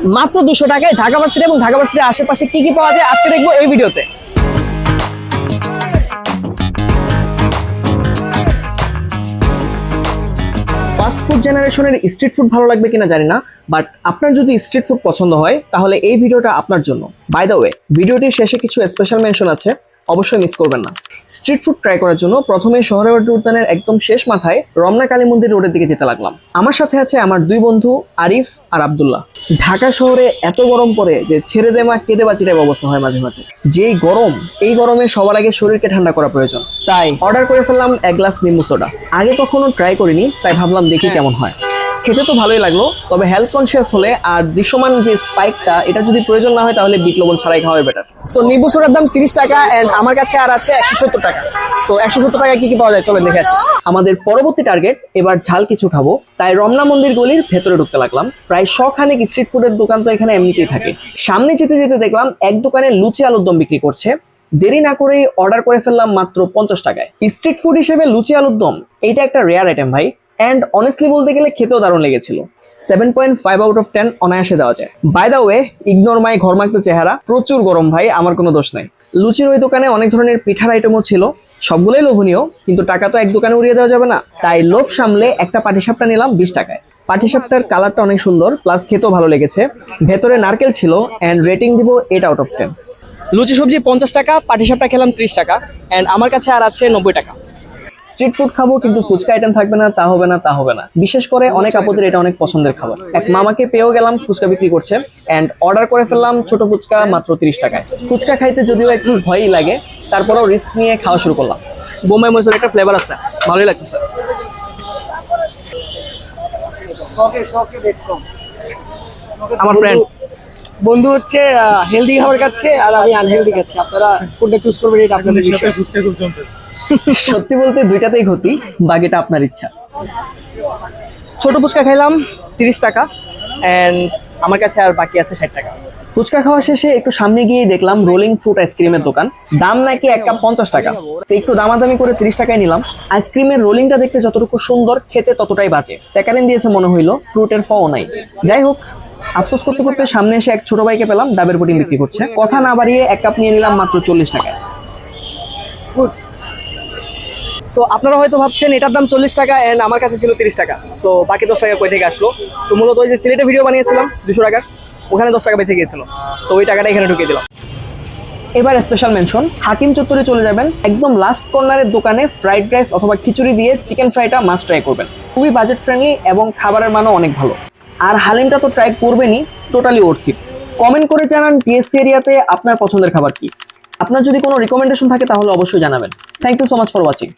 মাত্র 200 টাকায় ঢাকা ভার্সিটি এবং ঢাকা ভার্সিটির আশেপাশে কি কি পাওয়া যায় আজকে দেখবো এই ভিডিওতে। ফাস্ট ফুড জেনারেশনের স্ট্রিট ফুড ভালো লাগবে কিনা জানি না, বাট আপনার যদি স্ট্রিট ফুড পছন্দ হয় তাহলে এই ভিডিওটা আপনার জন্য। বাই দ্য ওয়ে, ভিডিওটির শেষে কিছু স্পেশাল মেনশন আছে, অবশ্যই মিস করবেন না। স্ট্রিট ফুড ট্রাই করার জন্য প্রথমে সোহরাওয়ার্দী উদ্যানের একদম শেষ মাথায় রমনা কালী মন্দির রোডের দিকে যেতে লাগলাম। আমার সাথে আছে আমার দুই বন্ধু আরিফ আর আব্দুল্লাহ। ঢাকা শহরে এত গরম পড়ে যে ছেড়ে দেমা কেঁদে বাঁচি টাইপ অবস্থা হয় মাঝে মাঝে। যেই গরম, এই গরমে সবার আগে শরীরকে ঠান্ডা করা প্রয়োজন, তাই অর্ডার করে ফেললাম এক গ্লাস নিম্বু সোডা। আগে কখনো ট্রাই করিনি, তাই ভাবলাম দেখি কেমন হয়। খেতে তো ভালোই লাগলো, তবে হেলথ কনসিয়াস হলে আর দৃশ্যমান যে স্পাইকটা, এটা যদি প্রয়োজন না হয় তাহলে বিট লবণ ছাড়াই খাওয়াই বেটার। সো নিম্বু সোডার দাম 30 টাকা এন্ড আমার কাছে আর আছে 170 টাকা। সো 170 টাকায় কি কি পাওয়া যায় চলেন দেখে আসি। আমাদের পরবর্তী টার্গেট এবার ঝাল কিছু খাবো, তাই রমনা মন্দির গলির ভেতরে ঢুকতে লাগলাম। প্রায় 100 খানেক স্ট্রিট ফুডের দোকান তো এখানে এমনিতেই থাকে। সামনে যেতে যেতে দেখলাম এক দোকানে লুচি আলুর দম বিক্রি করছে। দেরি না করেই অর্ডার করে ফেললাম মাত্র 50 টাকায়। স্ট্রিট ফুড হিসেবে লুচি আলুর দম এইটা একটা রেয়ার আইটেম ভাই, অ্যান্ড অনেস্টলি বলতে গেলে খেতেও দারুণ লেগেছিল। 7.5 আউট অফ 10 অনায়াসে দেওয়া যায়। By the way, ignore my ঘরমাক্ত চেহারা, প্রচুর গরম ভাই, আমার কোনো দোষ নাই। লুচির ওই দোকানে অনেক ধরনের পিঠার আইটেমও ছিল, সবগুলোই লোভনীয়, কিন্তু টাকা তো এক দোকানে উড়িয়ে দেওয়া যাবে না, তাই লোভ সামলে একটা পাটিসাপটা নিলাম 20 টাকায়। পাটিসাপটার কালারটা অনেক সুন্দর, প্লাস খেতেও ভালো লেগেছে। ভেতরে নারকেল ছিল, অ্যান্ড রেটিং দিব 8 আউট অফ 10। লুচি সবজি 50 টাকা, পাটিসাপটা খেলাম 30 টাকা, অ্যান্ড আমার কাছে আর আছে 90 টাকা। স্ট্রিট ফুড খাবো কিন্তু ফুচকা আইটেম থাকবে না, তা হবে না, তা হবে না। বিশেষ করে অনেক আপুদের এটা অনেক পছন্দের খাবার। এক মামাকে পেয়েও গেলাম, ফুচকা বিক্রি করছে, এন্ড অর্ডার করে ফেললাম ছোট ফুচকা মাত্র 30 টাকায়। ফুচকা খাইতে যদিও একটু ভয়ই লাগে, তারপরেও রিস্ক নিয়ে খাওয়া শুরু করলাম। বোম্বাই মরিচের একটা ফ্লেভার আছে, ভালোই লাগছে স্যার। আমার ফ্রেন্ড বন্ধু হচ্ছে হেলদি খাবার খাচ্ছে আর আমি আনহেলদি খাচ্ছি, আপনারা কোনটা চুজ করবেন এটা আপনাদের বিষয়। সত্যি বলতে দুইটাতেই ক্ষতি, বাকিটা আপনার ইচ্ছা। ছোট ফুচকা খাইলাম 30 টাকা, এন্ড আমার কাছে আর বাকি আছে 60 টাকা। ফুচকা খাওয়া শেষে একটু সামনে গিয়ে দেখলাম রোলিং ফ্রুট আইসক্রিমের দোকান। দাম নাকি এক কাপ 50 টাকা। একটু দামাদামি করে 30 টাকায় নিলাম। আইসক্রিমের রোলিংটা দেখতে যতটুকু সুন্দর, খেতে ততটাই বাজে। সেকেন্ড দিয়েছে মনে হইলো, ফ্রুটের ফও নাই। যাই হোক, আফসোস করতে করতে সামনে এসে এক ছোট ভাইকে পেলাম, ডাবের পুডিং বিক্রি করছে। কথা না বাড়িয়ে এক কাপ নিয়ে নিলাম মাত্র 40 টাকায়। সো আপনারা হয়তো ভাবছেন এটার দাম 40 টাকা এন্ড আমার কাছে ছিল 30 টাকা। সো বাকি 10 টাকা কই থেকে আসলো? তো মূলত ওই যে সিলেটে ভিডিও বানিয়েছিলাম 200 টাকার, ওখানে 10 টাকা বেঁচে গিয়েছিল। সো ওই টাকাটা এখানে ঢুকিয়ে দিলাম। এবার স্পেশাল মেনশন, হাকিম চত্বরে চলে যাবেন, একদম লাস্ট কর্নারের দোকানে ফ্রাইড রাইস অথবা খিচুড়ি দিয়ে চিকেন ফ্রাইটা মাস্ট ট্রাই করবেন। খুবই বাজেট ফ্রেন্ডলি এবং খাবারের মানও অনেক ভালো। আর হালিমটা তো ট্রাই করবেনই, টোটালি ওর্থ ইট। কমেন্ট করে জানান টিএসসি এরিয়াতে আপনার পছন্দের খাবার কি। আপনার যদি কোনো রিকমেন্ডেশন থাকে তাহলে অবশ্যই জানাবেন। Thank you so much for watching.